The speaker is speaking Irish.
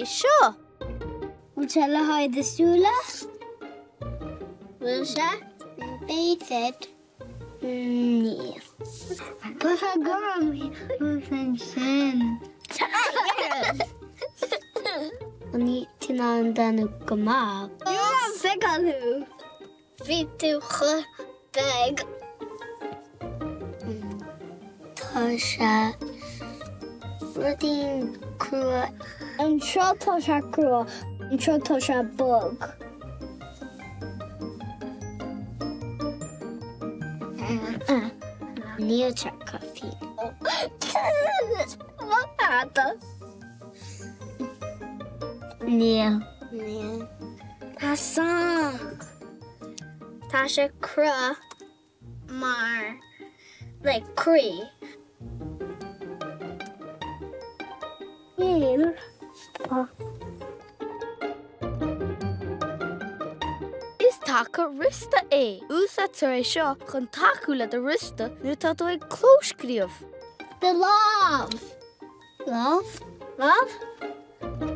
seo. Bhfuil se le haid is súla? Bhfuil se? Béad. Níl. Ba a gom bhfuil fan sin. Ní tin an danú go máb.Ú an figalú. Bhí tú chu beg. Tá se rudín crua. An seo tá se crua, an seo tá se bug. Níl se coffee. Máta. Níl. Tá sang. Tá se crua mar like crí. Níl. Is Taca Rosta é. Úsa tar é seo chun taú le do Rosta nu tá tú ag clóscríomh. The love. Love? Love?